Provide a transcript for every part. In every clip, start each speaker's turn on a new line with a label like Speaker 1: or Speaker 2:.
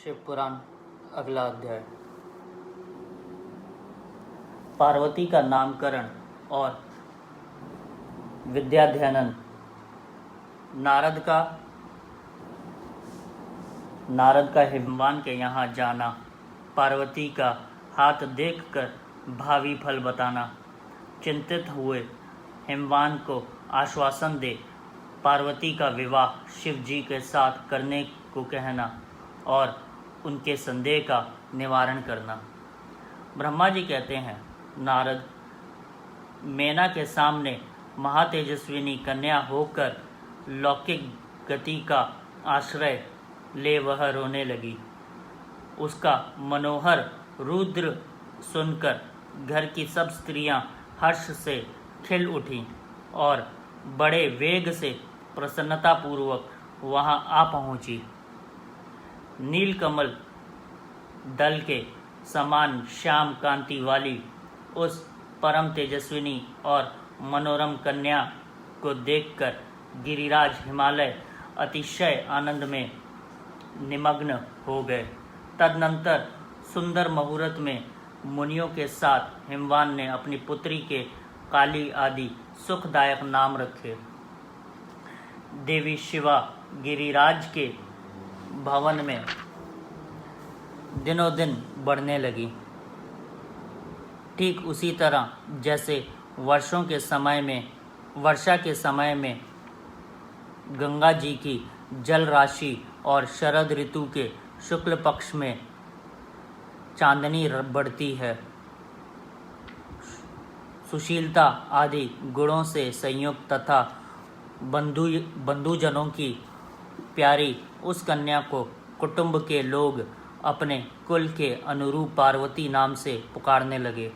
Speaker 1: शिव पुराण अगला अध्याय। पार्वती का नामकरण और विद्याध्ययन। नारद का हिमवान के यहाँ जाना, पार्वती का हाथ देखकर भावी फल बताना, चिंतित हुए हिमवान को आश्वासन दे पार्वती का विवाह शिव जी के साथ करने को कहना और उनके संदेह का निवारण करना। ब्रह्मा जी कहते हैं, नारद, मेना के सामने महातेजस्विनी कन्या होकर लौकिक गति का आश्रय ले वह रोने लगी। उसका मनोहर रुद्र सुनकर घर की सब स्त्रियां हर्ष से खिल उठीं और बड़े वेग से प्रसन्नतापूर्वक वहां आ पहुंची। नीलकमल दल के समान श्याम कांति वाली उस परम तेजस्विनी और मनोरम कन्या को देखकर गिरिराज हिमालय अतिशय आनंद में निमग्न हो गए। तदनंतर सुंदर मुहूर्त में मुनियों के साथ हिमवान ने अपनी पुत्री के काली आदि सुखदायक नाम रखे। देवी शिवा गिरिराज के भवन में दिनों दिन बढ़ने लगी। ठीक उसी तरह जैसे वर्षा के समय में गंगा जी की जल राशि और शरद ऋतु के शुक्ल पक्ष में चांदनी बढ़ती है। सुशीलता आदि गुणों से संयुक्त तथा बंधुजनों की प्यारी उस कन्या को कुटुंब के लोग अपने कुल के अनुरूप पार्वती नाम से पुकारने लगे।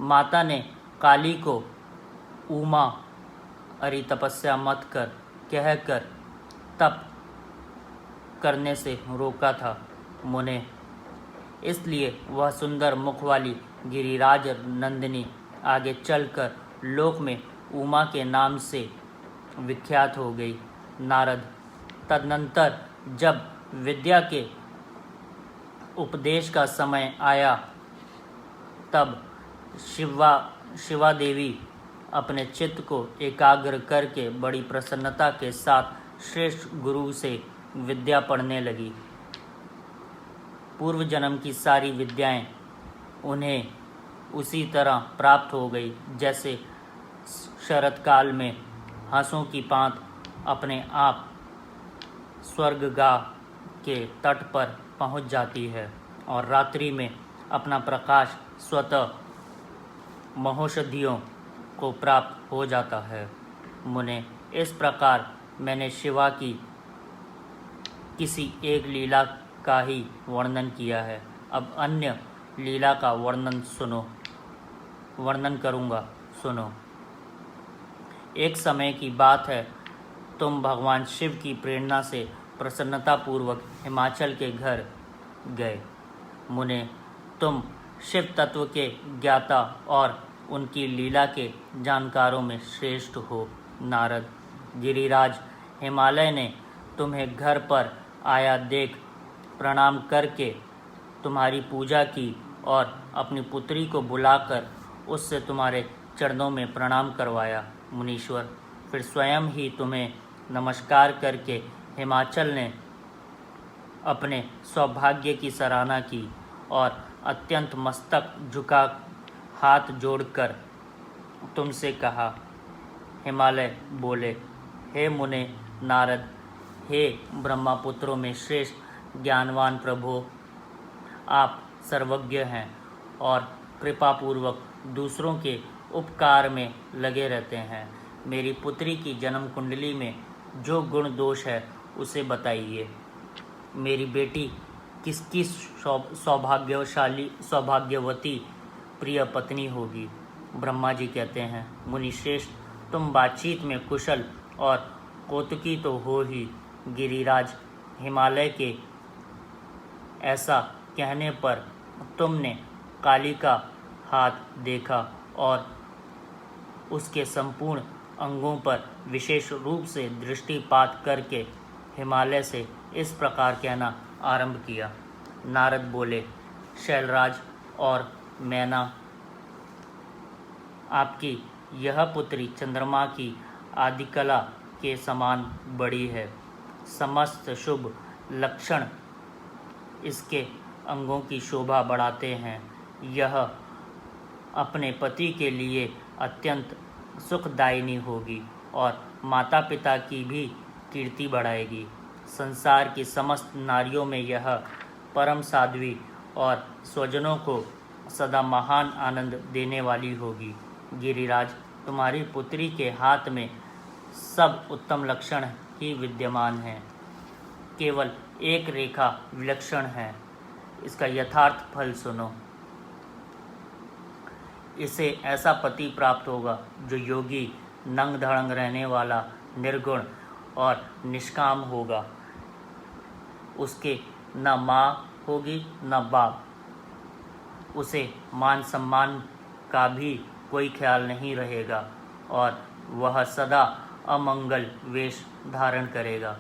Speaker 1: माता ने काली को उमा अरि तपस्या मत कर कहकर तप करने से रोका था मुने। इसलिए वह सुंदर मुख वाली गिरिराज नंदिनी आगे चलकर लोक में उमा के नाम से विख्यात हो गई। नारद, तदनंतर जब विद्या के उपदेश का समय आया तब शिवा देवी अपने चित्त को एकाग्र करके बड़ी प्रसन्नता के साथ श्रेष्ठ गुरु से विद्या पढ़ने लगी। पूर्व जन्म की सारी विद्याएं उन्हें उसी तरह प्राप्त हो गई जैसे शरत काल में हंसों की पांत अपने आप स्वर्गगाह के तट पर पहुंच जाती है और रात्रि में अपना प्रकाश स्वतः महौषधियों को प्राप्त हो जाता है। मुने, इस प्रकार मैंने शिवा की किसी एक लीला का ही वर्णन किया है। अब अन्य लीला का वर्णन करूँगा, सुनो। एक समय की बात है, तुम भगवान शिव की प्रेरणा से प्रसन्नतापूर्वक हिमाचल के घर गए। मुने, तुम शिव तत्व के ज्ञाता और उनकी लीला के जानकारों में श्रेष्ठ हो। नारद, गिरिराज हिमालय ने तुम्हें घर पर आया देख प्रणाम करके तुम्हारी पूजा की और अपनी पुत्री को बुलाकर उससे तुम्हारे चरणों में प्रणाम करवाया। मुनीश्वर फिर स्वयं ही तुम्हें नमस्कार करके हिमाचल ने अपने सौभाग्य की सराहना की और अत्यंत मस्तक झुका हाथ जोड़कर तुमसे कहा। हिमालय बोले, हे मुने नारद, हे ब्रह्मपुत्रों में श्रेष्ठ ज्ञानवान प्रभो, आप सर्वज्ञ हैं और कृपापूर्वक दूसरों के उपकार में लगे रहते हैं। मेरी पुत्री की जन्म कुंडली में जो गुण दोष है उसे बताइए। मेरी बेटी किसकी सौभाग्यवती प्रिय पत्नी होगी। ब्रह्मा जी कहते हैं, मुनिश्रेष्ठ, तुम बातचीत में कुशल और कौतुकी तो हो ही। गिरिराज हिमालय के ऐसा कहने पर तुमने काली का हाथ देखा और उसके संपूर्ण अंगों पर विशेष रूप से दृष्टिपात करके हिमालय से इस प्रकार कहना आरंभ किया। नारद बोले, शैलराज और मैना, आपकी यह पुत्री चंद्रमा की आदिकला के समान बड़ी है। समस्त शुभ लक्षण इसके अंगों की शोभा बढ़ाते हैं। यह अपने पति के लिए अत्यंत सुखदायिनी होगी और माता पिता की भी कीर्ति बढ़ाएगी। संसार की समस्त नारियों में यह परम साध्वी और स्वजनों को सदा महान आनंद देने वाली होगी। गिरिराज, तुम्हारी पुत्री के हाथ में सब उत्तम लक्षण ही विद्यमान हैं। केवल एक रेखा विलक्षण है। इसका यथार्थ फल सुनो। इसे ऐसा पति प्राप्त होगा जो योगी, नंग धड़ंग रहने वाला, निर्गुण और निष्काम होगा। उसके न माँ होगी न बाप। उसे मान सम्मान का भी कोई ख्याल नहीं रहेगा और वह सदा अमंगल वेश धारण करेगा।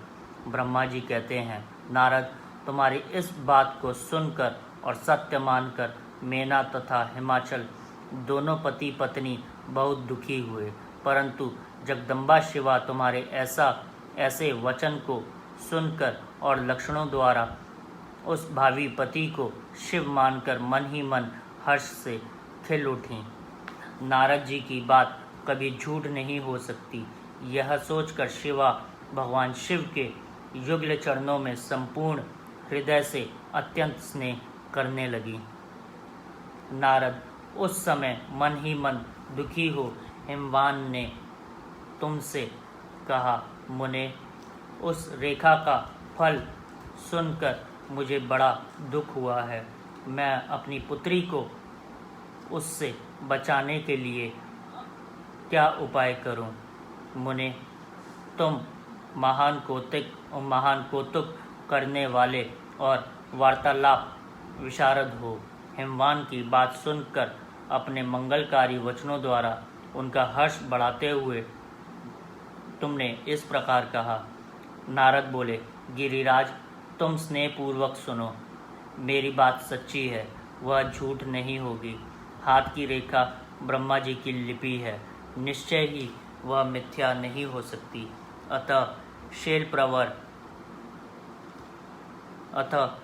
Speaker 1: ब्रह्मा जी कहते हैं, नारद, तुम्हारी इस बात को सुनकर और सत्य मानकर मेना तथा हिमाचल दोनों पति पत्नी बहुत दुखी हुए, परंतु जगदम्बा शिवा तुम्हारे ऐसे वचन को सुनकर और लक्षणों द्वारा उस भावी पति को शिव मानकर मन ही मन हर्ष से खिल उठीं। नारद जी की बात कभी झूठ नहीं हो सकती। यह सोचकर शिवा भगवान शिव के युगल चरणों में संपूर्ण हृदय से अत्यंत स्नेह करने लगी। नारद उस समय मन ही मन दुखी हो हिमवान ने तुमसे कहा, मुने, उस रेखा का फल सुनकर मुझे बड़ा दुख हुआ है। मैं अपनी पुत्री को उससे बचाने के लिए क्या उपाय करूं? मुने, तुम महान कौतुक करने वाले और वार्तालाप विशारद हो। हिमवान की बात सुनकर अपने मंगलकारी वचनों द्वारा उनका हर्ष बढ़ाते हुए तुमने इस प्रकार कहा। नारद बोले, गिरिराज, तुम स्नेहपूर्वक सुनो। मेरी बात सच्ची है, वह झूठ नहीं होगी। हाथ की रेखा ब्रह्मा जी की लिपि है, निश्चय ही वह मिथ्या नहीं हो सकती। अतः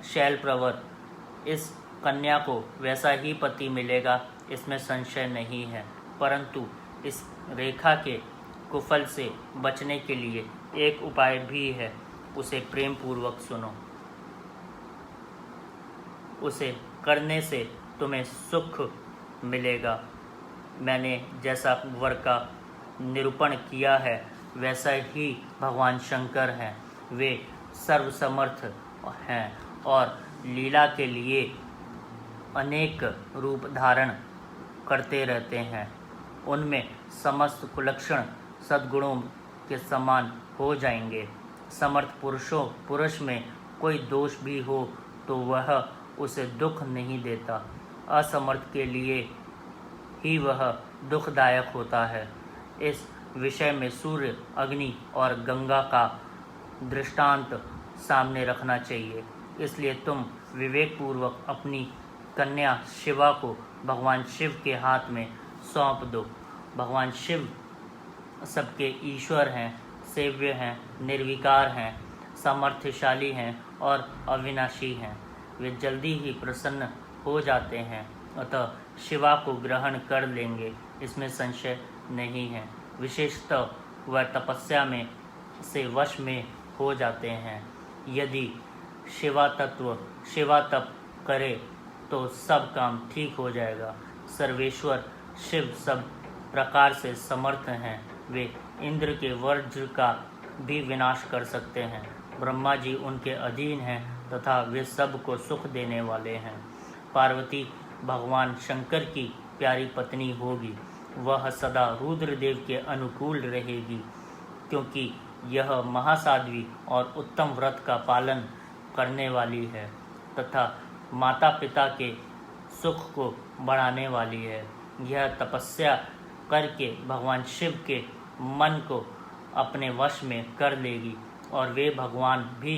Speaker 1: शैलप्रवर इस कन्या को वैसा ही पति मिलेगा, इसमें संशय नहीं है। परंतु इस रेखा के कुफल से बचने के लिए एक उपाय भी है, उसे प्रेम पूर्वक सुनो। उसे करने से तुम्हें सुख मिलेगा। मैंने जैसा वर का निरूपण किया है वैसा ही भगवान शंकर हैं। वे सर्वसमर्थ हैं और लीला के लिए अनेक रूप धारण करते रहते हैं। उनमें समस्त कुलक्षण सद्गुणों के समान हो जाएंगे। समर्थ पुरुष में कोई दोष भी हो तो वह उसे दुख नहीं देता। असमर्थ के लिए ही वह दुखदायक होता है। इस विषय में सूर्य, अग्नि और गंगा का दृष्टांत सामने रखना चाहिए। इसलिए तुम विवेकपूर्वक अपनी कन्या शिवा को भगवान शिव के हाथ में सौंप दो। भगवान शिव सबके ईश्वर हैं, सेव्य हैं, निर्विकार हैं, सामर्थ्यशाली हैं और अविनाशी हैं। वे जल्दी ही प्रसन्न हो जाते हैं, अतः शिवा को ग्रहण कर लेंगे, इसमें संशय नहीं है। विशेषतः वह तपस्या में से वश में हो जाते हैं। यदि शिवा तप करे तो सब काम ठीक हो जाएगा। सर्वेश्वर शिव सब प्रकार से समर्थ हैं। वे इंद्र के वज्र का भी विनाश कर सकते हैं। ब्रह्मा जी उनके अधीन हैं तथा वे सब को सुख देने वाले हैं। पार्वती भगवान शंकर की प्यारी पत्नी होगी। वह सदा रुद्रदेव के अनुकूल रहेगी, क्योंकि यह महासाध्वी और उत्तम व्रत का पालन करने वाली है तथा माता पिता के सुख को बढ़ाने वाली है। यह तपस्या करके भगवान शिव के मन को अपने वश में कर लेगी और वे भगवान भी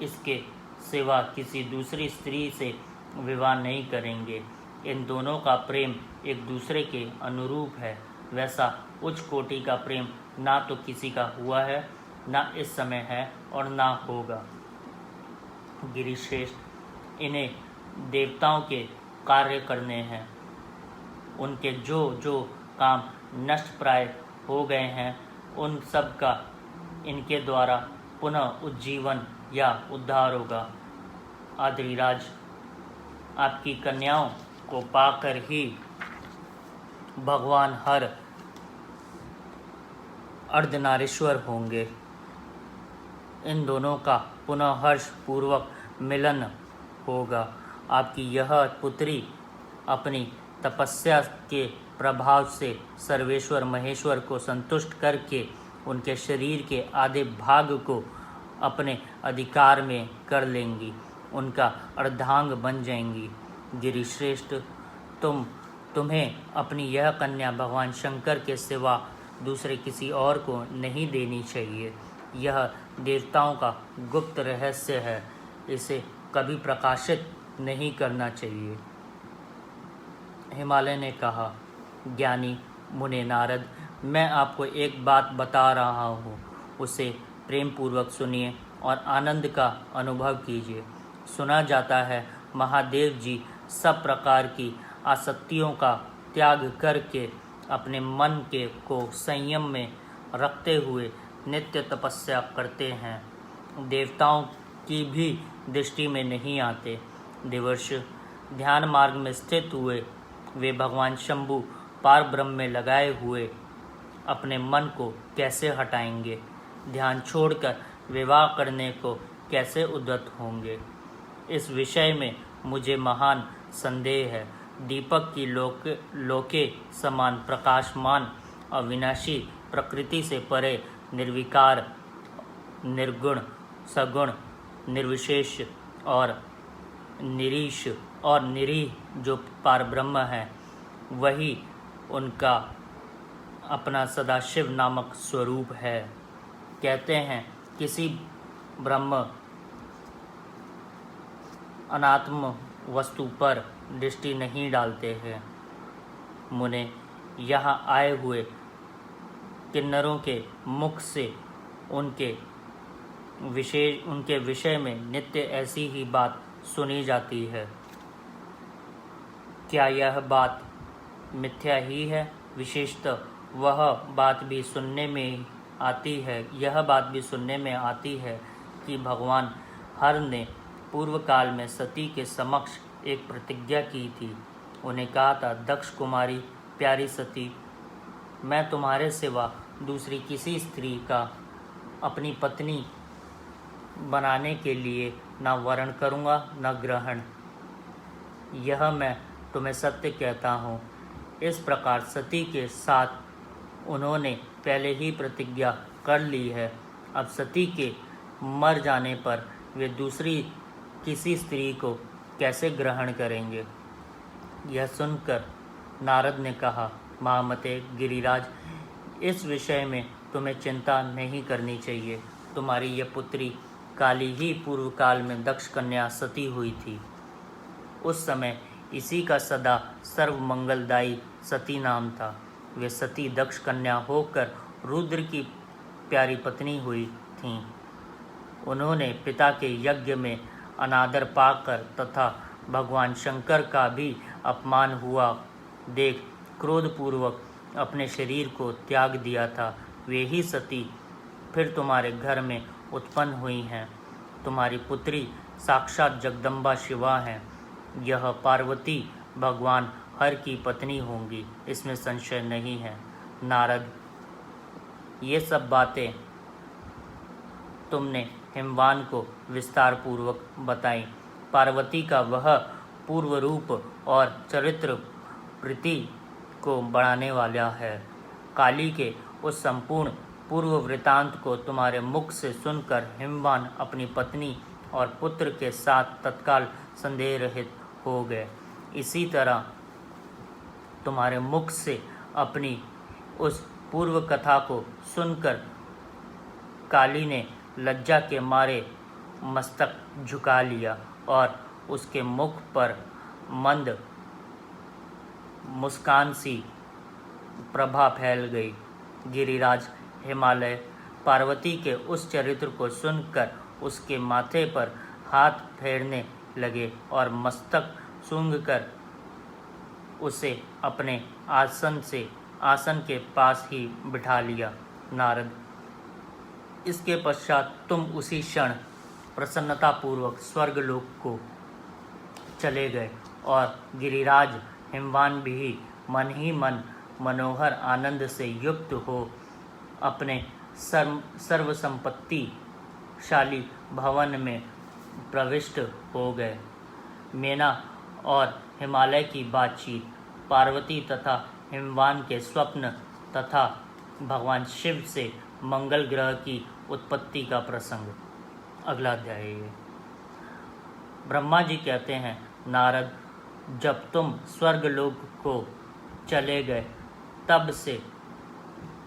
Speaker 1: इसके सिवा किसी दूसरी स्त्री से विवाह नहीं करेंगे। इन दोनों का प्रेम एक दूसरे के अनुरूप है। वैसा उच्च कोटि का प्रेम ना तो किसी का हुआ है, ना इस समय है और ना होगा। गिरिश्रेष्ठ, इन्हें देवताओं के कार्य करने हैं। उनके जो जो काम नष्ट प्राय हो गए हैं, उन सब का इनके द्वारा पुनः उज्जीवन या उद्धार होगा। आद्रिराज, आपकी कन्याओं को पाकर ही भगवान हर अर्धनारीश्वर होंगे। इन दोनों का पुनः हर्ष पूर्वक मिलन होगा। आपकी यह पुत्री अपनी तपस्या के प्रभाव से सर्वेश्वर महेश्वर को संतुष्ट करके उनके शरीर के आधे भाग को अपने अधिकार में कर लेंगी, उनका अर्धांग बन जाएंगी। गिरिश्रेष्ठ, तुम्हें अपनी यह कन्या भगवान शंकर के सिवा दूसरे किसी और को नहीं देनी चाहिए। यह देवताओं का गुप्त रहस्य है, इसे कभी प्रकाशित नहीं करना चाहिए। हिमालय ने कहा, ज्ञानी मुने नारद, मैं आपको एक बात बता रहा हूँ, उसे प्रेम पूर्वक सुनिए और आनंद का अनुभव कीजिए। सुना जाता है महादेव जी सब प्रकार की आसक्तियों का त्याग करके अपने मन को संयम में रखते हुए नित्य तपस्या करते हैं। देवताओं की भी दृष्टि में नहीं आते। देवर्ष, ध्यान मार्ग में स्थित हुए वे भगवान शंभु पार ब्रह्म में लगाए हुए अपने मन को कैसे हटाएंगे? ध्यान छोड़कर विवाह करने को कैसे उद्यत होंगे? इस विषय में मुझे महान संदेह है। दीपक की लोके समान प्रकाशमान अविनाशी प्रकृति से परे निर्विकार, निर्गुण, सगुण, निर्विशेष और निरीश और निरीह जो पारब्रह्म है, वही उनका अपना सदाशिव नामक स्वरूप है। कहते हैं किसी ब्रह्म अनात्म वस्तु पर दृष्टि नहीं डालते हैं। मुने, यहाँ आए हुए किन्नरों के मुख से उनके विषय में नित्य ऐसी ही बात सुनी जाती है। क्या यह बात मिथ्या ही है? विशेषतः वह बात भी सुनने में आती है कि भगवान हर ने पूर्व काल में सती के समक्ष एक प्रतिज्ञा की थी। उन्हें कहा था, दक्ष कुमारी प्यारी सती, मैं तुम्हारे सिवा दूसरी किसी स्त्री का अपनी पत्नी बनाने के लिए न वरण करूँगा न ग्रहण। यह मैं तुम्हें सत्य कहता हूँ। इस प्रकार सती के साथ उन्होंने पहले ही प्रतिज्ञा कर ली है। अब सती के मर जाने पर वे दूसरी किसी स्त्री को कैसे ग्रहण करेंगे? यह सुनकर नारद ने कहा, महामते गिरिराज, इस विषय में तुम्हें चिंता नहीं करनी चाहिए। तुम्हारी यह पुत्री काली ही पूर्व काल में दक्ष कन्या सती हुई थी। उस समय इसी का सदा सर्वमंगलदायी सती नाम था। वे सती दक्ष कन्या होकर रुद्र की प्यारी पत्नी हुई थीं। उन्होंने पिता के यज्ञ में अनादर पाकर तथा भगवान शंकर का भी अपमान हुआ देख क्रोधपूर्वक अपने शरीर को त्याग दिया था। वे ही सती फिर तुम्हारे घर में उत्पन्न हुई हैं। तुम्हारी पुत्री साक्षात जगदम्बा शिवा हैं। यह पार्वती भगवान हर की पत्नी होंगी, इसमें संशय नहीं है। नारद, ये सब बातें तुमने हिमवान को विस्तार पूर्वक बताई। पार्वती का वह पूर्व रूप और चरित्र प्रीति को बढ़ाने वाला है। काली के उस संपूर्ण पूर्व वृतांत को तुम्हारे मुख से सुनकर हिमवान अपनी पत्नी और पुत्र के साथ तत्काल संदेह रहित हो गए। इसी तरह तुम्हारे मुख से अपनी उस पूर्व कथा को सुनकर काली ने लज्जा के मारे मस्तक झुका लिया और उसके मुख पर मंद मुस्कान सी प्रभा फैल गई। गिरिराज हिमालय पार्वती के उस चरित्र को सुनकर उसके माथे पर हाथ फेरने लगे और मस्तक सूंघकर उसे अपने आसन के पास ही बिठा लिया। नारद, इसके पश्चात तुम उसी क्षण प्रसन्नतापूर्वक स्वर्गलोक को चले गए और गिरिराज हिमवान भी मन ही मन मनोहर आनंद से युक्त हो अपने सर्वसंपत्तिशाली भवन में प्रविष्ट हो गए। मेना और हिमालय की बातचीत, पार्वती तथा हिमवान के स्वप्न तथा भगवान शिव से मंगल ग्रह की उत्पत्ति का प्रसंग। अगला अध्याय है। ब्रह्मा जी कहते हैं, नारद, जब तुम स्वर्गलोक को चले गए तब से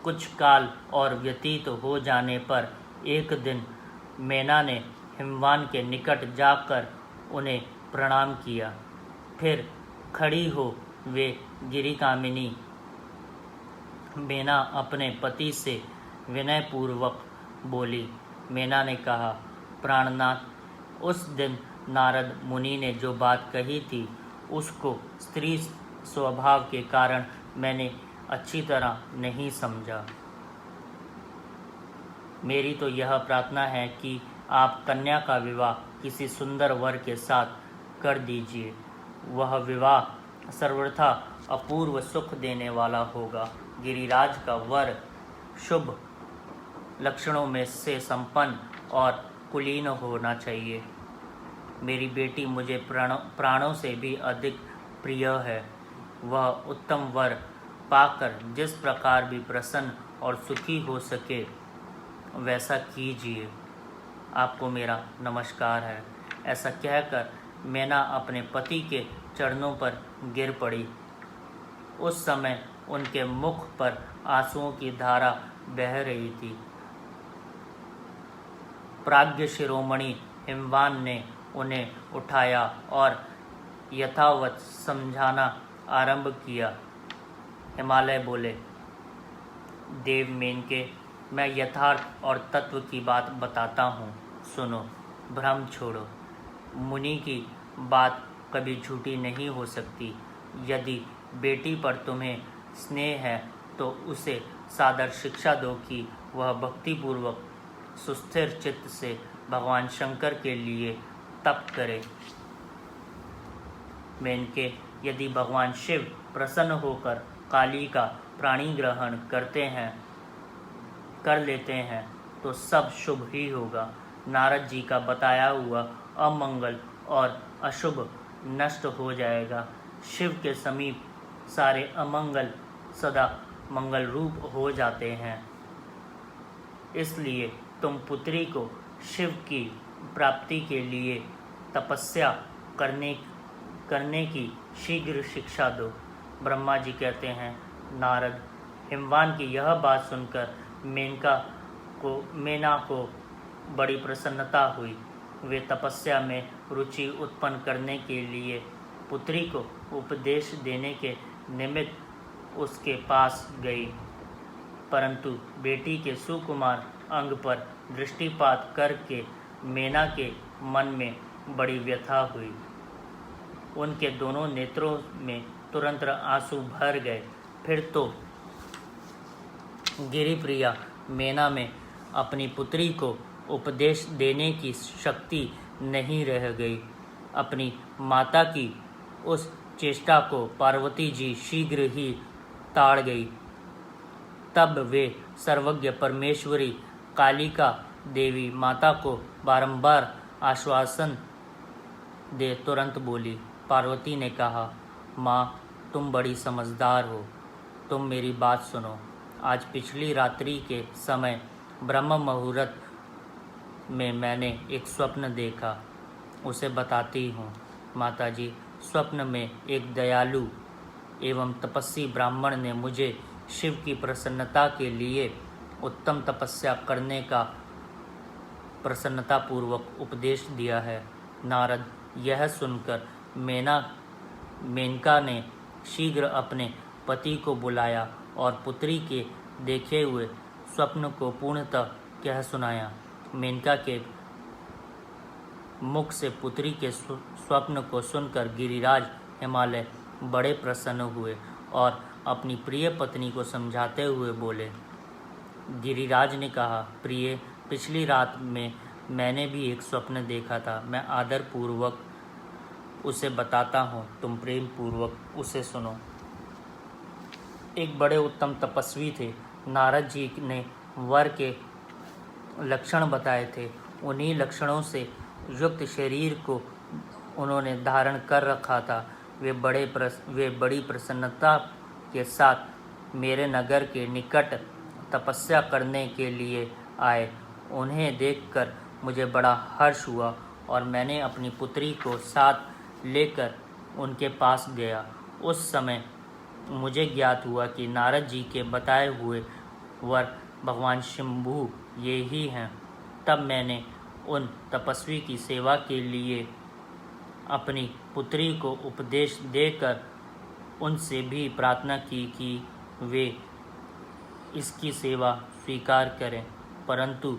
Speaker 1: कुछ काल और व्यतीत हो जाने पर एक दिन मेना ने हिमवान के निकट जाकर उन्हें प्रणाम किया। फिर खड़ी हो वे गिरिकामिनी मेना अपने पति से विनयपूर्वक बोली। मेना ने कहा, प्राणनाथ, उस दिन नारद मुनि ने जो बात कही थी उसको स्त्री स्वभाव के कारण मैंने अच्छी तरह नहीं समझा। मेरी तो यह प्रार्थना है कि आप कन्या का विवाह किसी सुंदर वर के साथ कर दीजिए। वह विवाह सर्वथा अपूर्व सुख देने वाला होगा। गिरिराज का वर शुभ लक्षणों में से संपन्न और कुलीन होना चाहिए। मेरी बेटी मुझे प्राणों से भी अधिक प्रिय है। वह उत्तम वर पाकर जिस प्रकार भी प्रसन्न और सुखी हो सके वैसा कीजिए। आपको मेरा नमस्कार है। ऐसा कहकर मेना अपने पति के चरणों पर गिर पड़ी। उस समय उनके मुख पर आंसुओं की धारा बह रही थी। प्राज्ञ शिरोमणि हिमवान ने उन्हें उठाया और यथावत समझाना आरंभ किया। हिमालय बोले, देव मेनके, मैं यथार्थ और तत्व की बात बताता हूँ, सुनो। भ्रम छोड़ो। मुनि की बात कभी झूठी नहीं हो सकती। यदि बेटी पर तुम्हें स्नेह है तो उसे सादर शिक्षा दो कि वह भक्तिपूर्वक सुस्थिर चित्त से भगवान शंकर के लिए तप करे। मेनके, यदि भगवान शिव प्रसन्न होकर काली का प्राणी ग्रहण कर लेते हैं तो सब शुभ ही होगा। नारद जी का बताया हुआ अमंगल और अशुभ नष्ट हो जाएगा। शिव के समीप सारे अमंगल सदा मंगल रूप हो जाते हैं। इसलिए तुम पुत्री को शिव की प्राप्ति के लिए तपस्या करने की शीघ्र शिक्षा दो। ब्रह्मा जी कहते हैं, नारद, हिमवान की यह बात सुनकर मेना को बड़ी प्रसन्नता हुई। वे तपस्या में रुचि उत्पन्न करने के लिए पुत्री को उपदेश देने के निमित्त उसके पास गई, परंतु बेटी के सुकुमार अंग पर दृष्टिपात करके मेना के मन में बड़ी व्यथा हुई। उनके दोनों नेत्रों में तुरंत आंसू भर गए। फिर तो गिरिप्रिया मेना में अपनी पुत्री को उपदेश देने की शक्ति नहीं रह गई। अपनी माता की उस चेष्टा को पार्वती जी शीघ्र ही ताड़ गई। तब वे सर्वज्ञ परमेश्वरी कालिका देवी माता को बारंबार आश्वासन दे तुरंत बोली। पार्वती ने कहा, माँ, तुम बड़ी समझदार हो, तुम मेरी बात सुनो। आज पिछली रात्रि के समय ब्रह्म मुहूर्त में मैंने एक स्वप्न देखा, उसे बताती हूँ। माताजी, स्वप्न में एक दयालु एवं तपस्वी ब्राह्मण ने मुझे शिव की प्रसन्नता के लिए उत्तम तपस्या करने का प्रसन्नतापूर्वक उपदेश दिया है। नारद यह सुनकर मेनका ने शीघ्र अपने पति को बुलाया और पुत्री के देखे हुए स्वप्न को पूर्णतः कह सुनाया। मेनका के मुख से पुत्री के स्वप्न को सुनकर गिरिराज हिमालय बड़े प्रसन्न हुए और अपनी प्रिय पत्नी को समझाते हुए बोले। गिरिराज ने कहा, प्रिय, पिछली रात में मैंने भी एक स्वप्न देखा था। मैं आदर पूर्वक उसे बताता हूँ, तुम प्रेम पूर्वक उसे सुनो। एक बड़े उत्तम तपस्वी थे। नारद जी ने वर के लक्षण बताए थे। उन्हीं लक्षणों से युक्त शरीर को उन्होंने धारण कर रखा था। वे बड़ी प्रसन्नता के साथ मेरे नगर के निकट तपस्या करने के लिए आए। उन्हें देखकर मुझे बड़ा हर्ष हुआ और मैंने अपनी पुत्री को साथ लेकर उनके पास गया। उस समय मुझे ज्ञात हुआ कि नारद जी के बताए हुए वर भगवान शंभु ये ही हैं। तब मैंने उन तपस्वी की सेवा के लिए अपनी पुत्री को उपदेश देकर उनसे भी प्रार्थना की कि वे इसकी सेवा स्वीकार करें, परंतु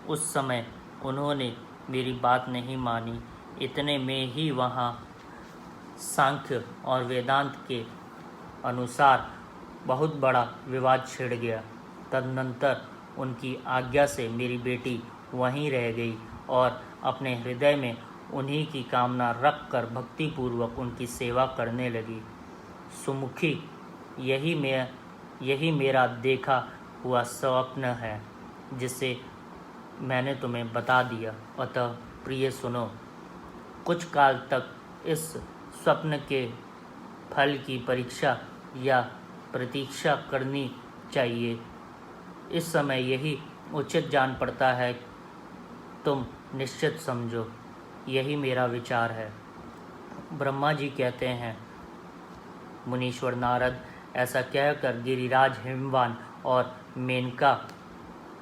Speaker 1: उस समय उन्होंने मेरी बात नहीं मानी। इतने में ही वहाँ सांख्य और वेदांत के अनुसार बहुत बड़ा विवाद छिड़ गया। तदनंतर उनकी आज्ञा से मेरी बेटी वहीं रह गई और अपने हृदय में उन्हीं की कामना रखकर भक्तिपूर्वक उनकी सेवा करने लगी। सुमुखी, यही मेरा देखा हुआ स्वप्न है जिसे मैंने तुम्हें बता दिया। अतः प्रिय सुनो, कुछ काल तक इस स्वप्न के फल की परीक्षा या प्रतीक्षा करनी चाहिए। इस समय यही उचित जान पड़ता है, तुम निश्चित समझो, यही मेरा विचार है। ब्रह्मा जी कहते हैं, मुनीश्वर नारद ऐसा कहकर गिरिराज हिमवान और मेनका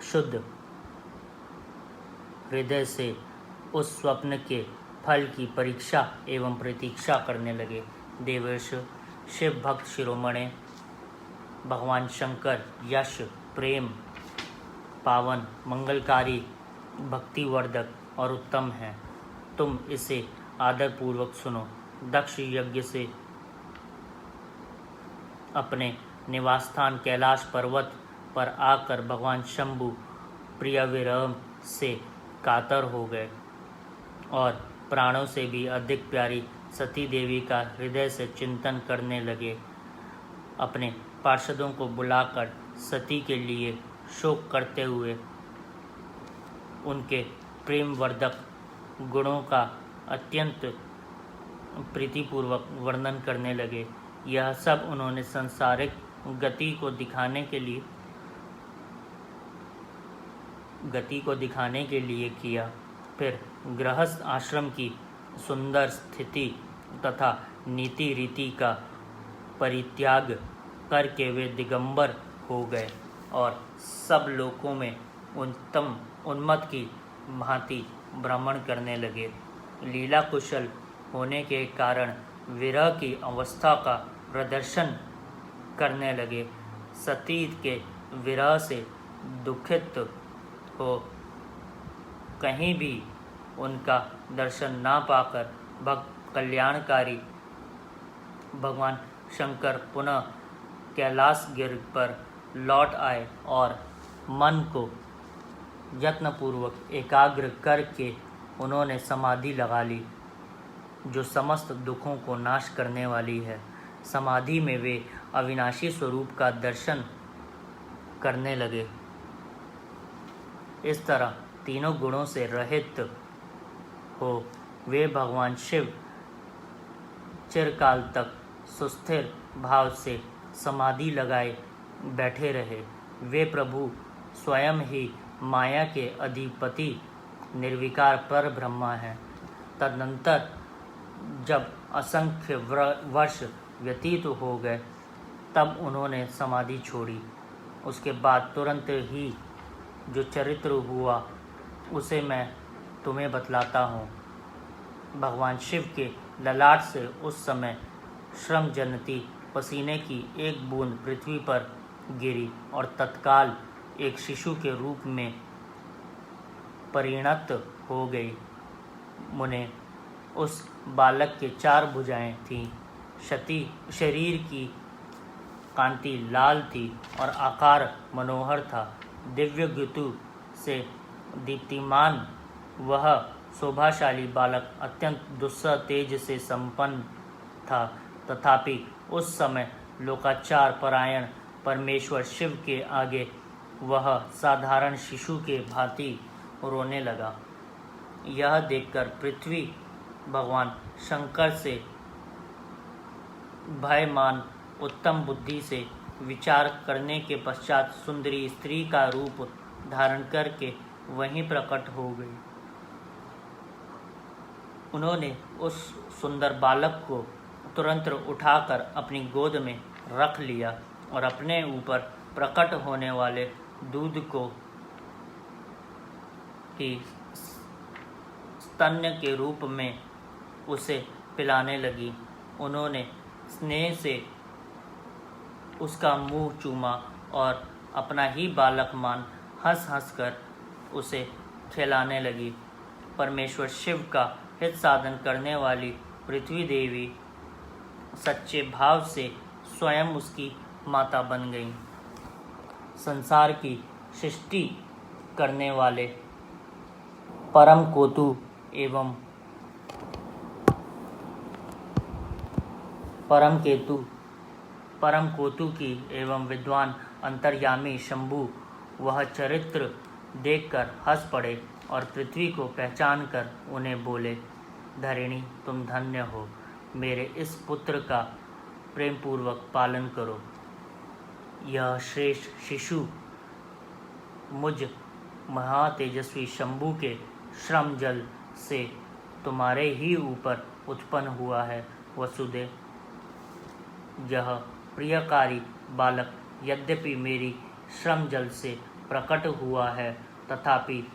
Speaker 1: शुद्ध हृदय से उस स्वप्न के फल की परीक्षा एवं प्रतीक्षा करने लगे। देवर्ष शिव भक्त शिरोमणि भगवान शंकर यश, प्रेम, पावन, मंगलकारी, भक्तिवर्धक और उत्तम है। तुम इसे आदरपूर्वक सुनो। दक्ष यज्ञ से अपने निवास स्थान कैलाश पर्वत पर आकर भगवान शंभु प्रिय विरह से कातर हो गए और प्राणों से भी अधिक प्यारी सती देवी का हृदय से चिंतन करने लगे। अपने पार्षदों को बुलाकर सती के लिए शोक करते हुए उनके प्रेमवर्धक गुणों का अत्यंत प्रीतिपूर्वक वर्णन करने लगे। यह सब उन्होंने सांसारिक गति को दिखाने के लिए किया। फिर गृहस्थ आश्रम की सुंदर स्थिति तथा नीति रीति का परित्याग करके वे दिगंबर हो गए और सब लोकों में उत्तम उन्मत्त की भांति भ्रमण करने लगे। लीला कुशल होने के कारण विरह की अवस्था का प्रदर्शन करने लगे। सती के विरह से दुखित हो कहीं भी उनका दर्शन ना पाकर भक्त कल्याणकारी भगवान शंकर पुनः कैलाश गिर पर लौट आए और मन को यत्नपूर्वक एकाग्र करके उन्होंने समाधि लगा ली, जो समस्त दुखों को नाश करने वाली है। समाधि में वे अविनाशी स्वरूप का दर्शन करने लगे। इस तरह तीनों गुणों से रहित हो वे भगवान शिव चिरकाल तक सुस्थिर भाव से समाधि लगाए बैठे रहे। वे प्रभु स्वयं ही माया के अधिपति निर्विकार पर ब्रह्मा हैं। तदनंतर जब असंख्य वर्ष व्यतीत हो गए तब उन्होंने समाधि छोड़ी। उसके बाद तुरंत ही जो चरित्र हुआ उसे मैं तुम्हें बतलाता हूँ। भगवान शिव के ललाट से उस समय श्रम जनती पसीने की एक बूंद पृथ्वी पर गिरी और तत्काल एक शिशु के रूप में परिणत हो गई। मुने, उस बालक के 4 भुजाएं थीं। शरीर की कांति लाल थी और आकार मनोहर था। दिव्य ज्योति से दीप्तिमान वह शोभाशाली बालक अत्यंत दुस्सह तेज से संपन्न था। तथापि उस समय लोकाचार परायण परमेश्वर शिव के आगे वह साधारण शिशु के भांति रोने लगा। यह देखकर पृथ्वी भगवान शंकर से भयमान उत्तम बुद्धि से विचार करने के पश्चात सुंदरी स्त्री का रूप धारण करके वहीं प्रकट हो गई। उन्होंने उस सुंदर बालक को तुरंत उठाकर अपनी गोद में रख लिया और अपने ऊपर प्रकट होने वाले दूध को ही स्तन्य के रूप में उसे पिलाने लगी। उन्होंने स्नेह से उसका मुंह चूमा और अपना ही बालक मान हंस हंस कर उसे खिलाने लगी। परमेश्वर शिव का हित साधन करने वाली पृथ्वी देवी सच्चे भाव से स्वयं उसकी माता बन गई। संसार की सृष्टि करने वाले परम कोतु की एवं विद्वान अंतर्यामी शंभु वह चरित्र देखकर हंस पड़े और पृथ्वी को पहचान कर उन्हें बोले, धरिणी, तुम धन्य हो। मेरे इस पुत्र का प्रेम पूर्वक पालन करो। यह श्रेष्ठ शिशु मुझ महातेजस्वी शंभु के श्रम जल से तुम्हारे ही ऊपर उत्पन्न हुआ है। वसुदेव, यह प्रियकारी बालक यद्यपि मेरी श्रम जल से प्रकट हुआ है, तथापि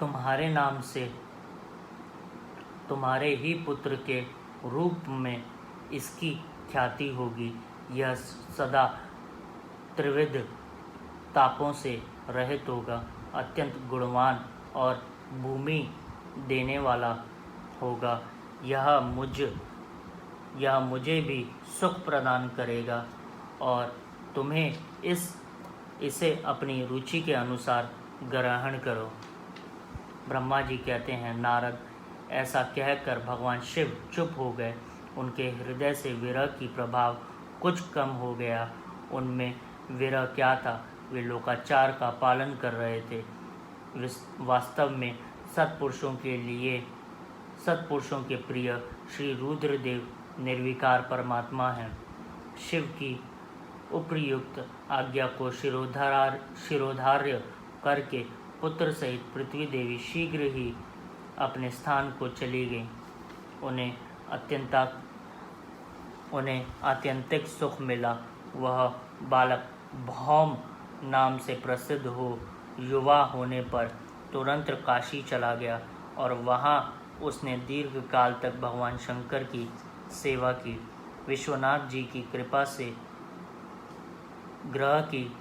Speaker 1: तुम्हारे नाम से तुम्हारे ही पुत्र के रूप में इसकी ख्याति होगी। यह सदा त्रिविध तापों से रहित होगा, अत्यंत गुणवान और भूमि देने वाला होगा। यह मुझे भी सुख प्रदान करेगा और तुम्हें इसे अपनी रुचि के अनुसार ग्रहण करो। ब्रह्मा जी कहते हैं, नारद, ऐसा कहकर भगवान शिव चुप हो गए। उनके हृदय से विरह की प्रभाव कुछ कम हो गया। उनमें विरह क्या था, वे लोकाचार का पालन कर रहे थे। वास्तव में सत्पुरुषों के प्रिय श्री रुद्रदेव निर्विकार परमात्मा हैं। शिव की उपयुक्त आज्ञा को शिरोधार्य करके पुत्र सहित पृथ्वी देवी शीघ्र ही अपने स्थान को चली गई। उन्हें आत्यंतिक सुख मिला। वह बालक भौम नाम से प्रसिद्ध हो युवा होने पर तुरंत काशी चला गया और वहाँ उसने दीर्घ काल तक भगवान शंकर की सेवा की। विश्वनाथ जी की कृपा से ग्रह की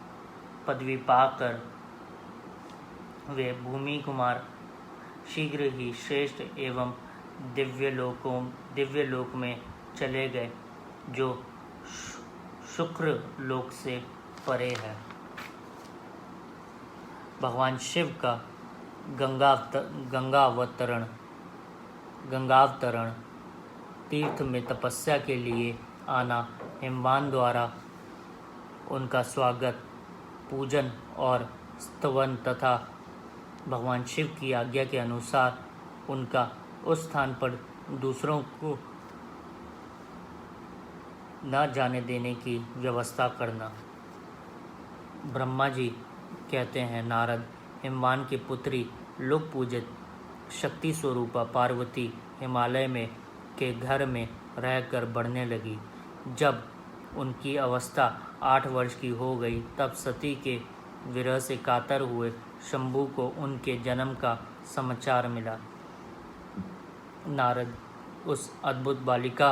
Speaker 1: पदवी पाकर वे भूमि कुमार शीघ्र ही श्रेष्ठ एवं दिव्य लोक में चले गए, जो शुक्र लोक से परे है। भगवान शिव का गंगावतरण तीर्थ में तपस्या के लिए आना, हिमवान द्वारा उनका स्वागत, पूजन और स्तवन तथा भगवान शिव की आज्ञा के अनुसार उनका उस स्थान पर दूसरों को न जाने देने की व्यवस्था करना। ब्रह्मा जी कहते हैं, नारद, हिमवान की पुत्री लोक पूजित शक्ति स्वरूपा पार्वती हिमालय में के घर में रहकर बढ़ने लगी। जब उनकी अवस्था 8 वर्ष की हो गई, तब सती के विरह से कातर हुए शंभू को उनके जन्म का समाचार मिला। नारद उस अद्भुत बालिका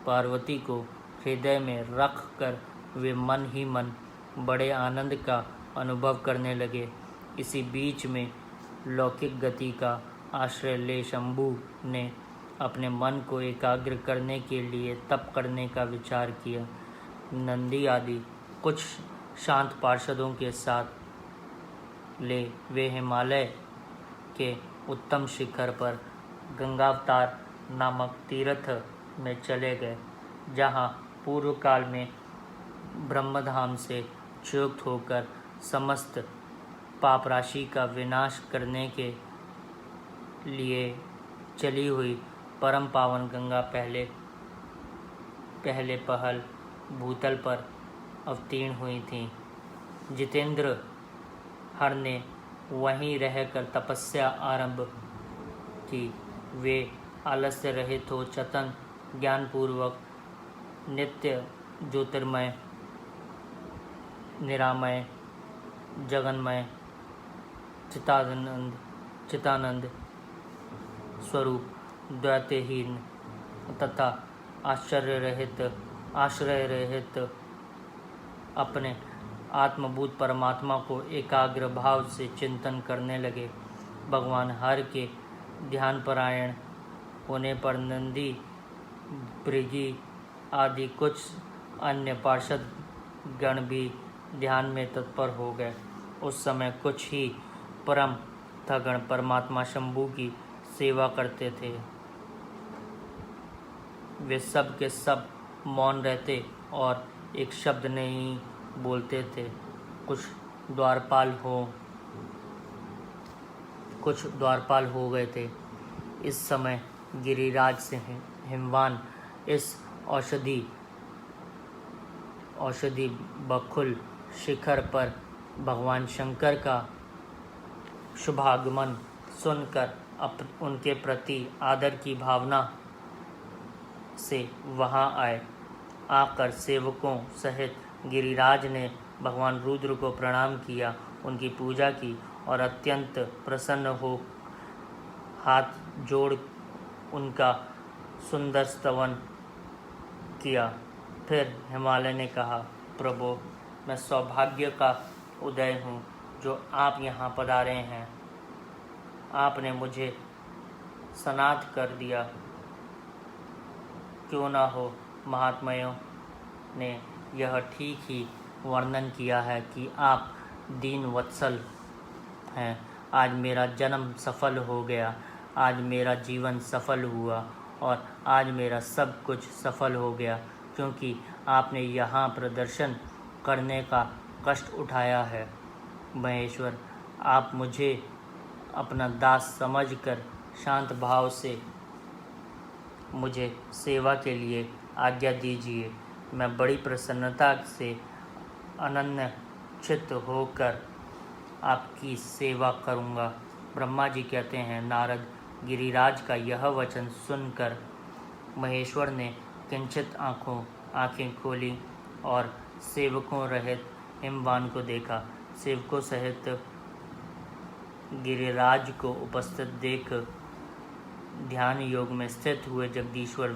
Speaker 1: पार्वती को हृदय में रख कर वे मन ही मन बड़े आनंद का अनुभव करने लगे। इसी बीच में लौकिक गति का आश्रय ले शंभू ने अपने मन को एकाग्र करने के लिए तप करने का विचार किया। नंदी आदि कुछ शांत पार्षदों के साथ ले वे हिमालय के उत्तम शिखर पर गंगावतार नामक तीर्थ में चले गए, जहाँ पूर्व काल में ब्रह्मधाम से च्युत होकर समस्त पाप राशि का विनाश करने के लिए चली हुई परम पावन गंगा पहले पहल भूतल पर अवतीर्ण हुई थी। जितेंद्र हर ने वहीं रहकर तपस्या आरंभ की। वे आलस्य रहित हो चतन ज्ञानपूर्वक नित्य ज्योतिर्मय निरामय जगन्मय चितानंद स्वरूप द्वैतहीन तथा आश्रय रहित अपने आत्मभूत परमात्मा को एकाग्र भाव से चिंतन करने लगे। भगवान हर के ध्यानपरायण होने पर नंदी भृगि आदि कुछ अन्य पार्षद गण भी ध्यान में तत्पर हो गए। उस समय कुछ ही परम थगण परमात्मा शंभू की सेवा करते थे। वे सब के सब मौन रहते और एक शब्द नहीं बोलते थे। कुछ द्वारपाल हो गए थे। इस समय गिरिराज से हिमवान इस औषधि बकुल शिखर पर भगवान शंकर का शुभागमन सुनकर उनके प्रति आदर की भावना से वहां आए। आकर सेवकों सहित गिरिराज ने भगवान रुद्र को प्रणाम किया, उनकी पूजा की और अत्यंत प्रसन्न हो हाथ जोड़ उनका सुंदर स्तवन किया। फिर हिमालय ने कहा, प्रभु, मैं सौभाग्य का उदय हूँ जो आप यहाँ पधारे हैं। आपने मुझे सनाथ कर दिया। क्यों ना हो, महात्माओं ने यह ठीक ही वर्णन किया है कि आप दीन वत्सल हैं। आज मेरा जन्म सफल हो गया, आज मेरा जीवन सफल हुआ और आज मेरा सब कुछ सफल हो गया, क्योंकि आपने यहाँ प्रदर्शन करने का कष्ट उठाया है। महेश्वर, आप मुझे अपना दास समझकर शांत भाव से मुझे सेवा के लिए आज्ञा दीजिए। मैं बड़ी प्रसन्नता से अनन्य चित्त होकर आपकी सेवा करूँगा। ब्रह्मा जी कहते हैं, नारद गिरिराज का यह वचन सुनकर महेश्वर ने किंचित आंखें खोली और सेवकों रहित हिमवान को देखा। सेवकों सहित गिरिराज को उपस्थित देख ध्यान योग में स्थित हुए जगदीश्वर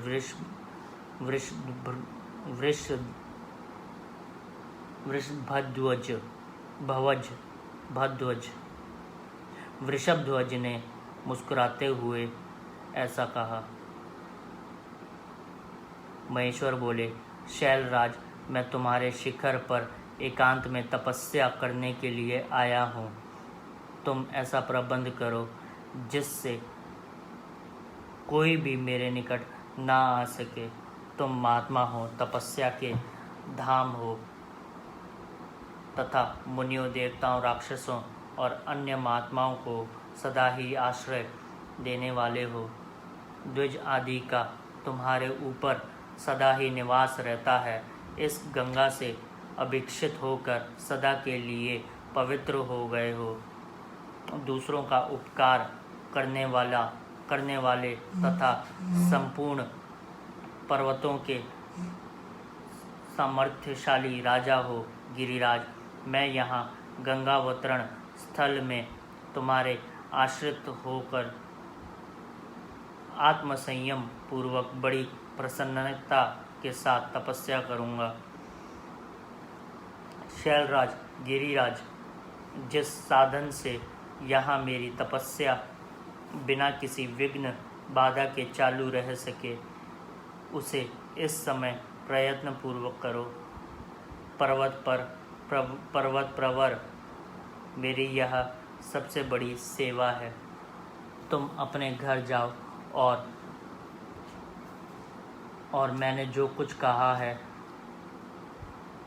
Speaker 1: वृषभध्वज ने मुस्कुराते हुए ऐसा कहा। महेश्वर बोले, शैलराज, मैं तुम्हारे शिखर पर एकांत में तपस्या करने के लिए आया हूँ। तुम ऐसा प्रबंध करो जिससे कोई भी मेरे निकट ना आ सके। तुम महात्मा हो, तपस्या के धाम हो तथा मुनियों, देवताओं, राक्षसों और अन्य महात्माओं को सदा ही आश्रय देने वाले हो। द्विज आदि का तुम्हारे ऊपर सदा ही निवास रहता है। इस गंगा से अभिक्षित होकर सदा के लिए पवित्र हो गए हो। दूसरों का उपकार करने वाले तथा संपूर्ण पर्वतों के सामर्थ्यशाली राजा हो। गिरिराज, मैं यहाँ गंगावतरण स्थल में तुम्हारे आश्रित होकर आत्मसंयम पूर्वक बड़ी प्रसन्नता के साथ तपस्या करूँगा। शैलराज गिरिराज, जिस साधन से यहाँ मेरी तपस्या बिना किसी विघ्न बाधा के चालू रह सके, उसे इस समय प्रयत्न पूर्वक करो। पर्वत प्रवर, मेरी यह सबसे बड़ी सेवा है। तुम अपने घर जाओ और मैंने जो कुछ कहा है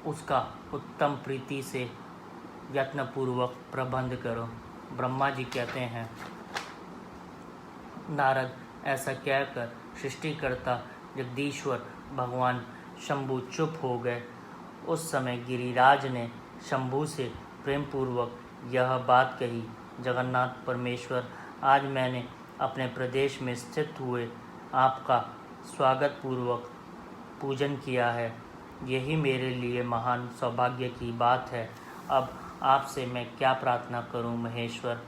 Speaker 1: उसका उत्तम प्रीति से यत्नपूर्वक प्रबंध करो। ब्रह्मा जी कहते हैं, नारद ऐसा कहकर सृष्टिकर्ता जगदीश्वर भगवान शंभु चुप हो गए। उस समय गिरिराज ने शंभु से प्रेम पूर्वक यह बात कही, जगन्नाथ परमेश्वर, आज मैंने अपने प्रदेश में स्थित हुए आपका स्वागत पूर्वक पूजन किया है। यही मेरे लिए महान सौभाग्य की बात है। अब आपसे मैं क्या प्रार्थना करूं महेश्वर।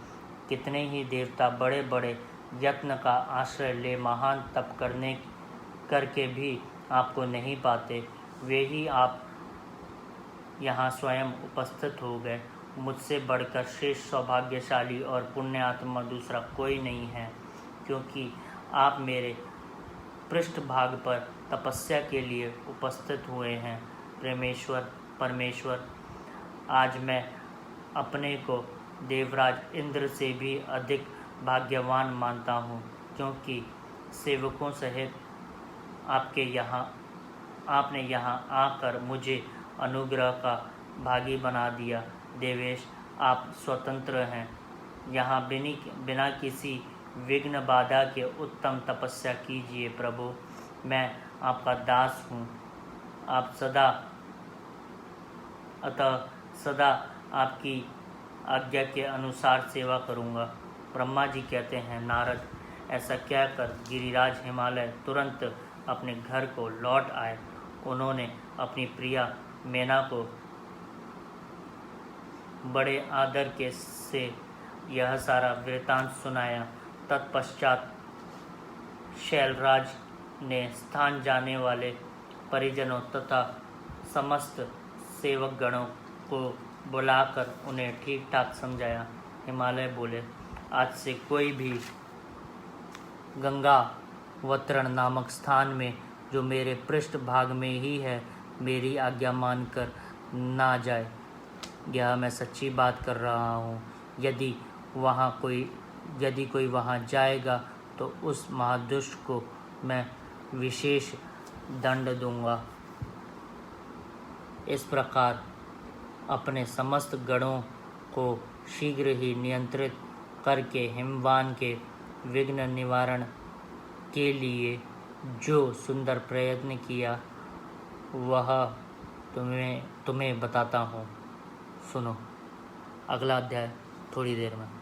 Speaker 1: कितने ही देवता बड़े बड़े यत्न का आश्रय ले महान तप करके भी आपको नहीं पाते। वे ही आप यहाँ स्वयं उपस्थित हो गए। मुझसे बढ़कर श्रेष्ठ सौभाग्यशाली और पुण्यात्मा दूसरा कोई नहीं है, क्योंकि आप मेरे पृष्ठभाग पर तपस्या के लिए उपस्थित हुए हैं। परमेश्वर, आज मैं अपने को देवराज इंद्र से भी अधिक भाग्यवान मानता हूँ, क्योंकि सेवकों सहित आपने यहाँ आकर मुझे अनुग्रह का भागी बना दिया। देवेश, आप स्वतंत्र हैं। यहाँ बिना किसी विघ्न बाधा के उत्तम तपस्या कीजिए प्रभु। मैं आपका दास हूँ। आप सदा आपकी आज्ञा के अनुसार सेवा करूँगा। ब्रह्मा जी कहते हैं, नारद ऐसा कहकर गिरिराज हिमालय तुरंत अपने घर को लौट आए। उन्होंने अपनी प्रिया मैना को बड़े आदर से यह सारा वृतांत सुनाया। तत्पश्चात शैलराज ने स्थान जाने वाले परिजनों तथा समस्त सेवक गणों को बुलाकर उन्हें ठीक ठाक समझाया। हिमालय बोले, आज से कोई भी गंगावतरण नामक स्थान में, जो मेरे पृष्ठ भाग में ही है, मेरी आज्ञा मानकर ना जाए। यह मैं सच्ची बात कर रहा हूँ। यदि कोई वहाँ जाएगा तो उस महादुष्ट को मैं विशेष दंड दूंगा। इस प्रकार अपने समस्त गणों को शीघ्र ही नियंत्रित करके हिमवान के विघ्न निवारण के लिए जो सुंदर प्रयत्न किया, वह तुम्हें बताता हूँ। सुनो अगला अध्याय थोड़ी देर में।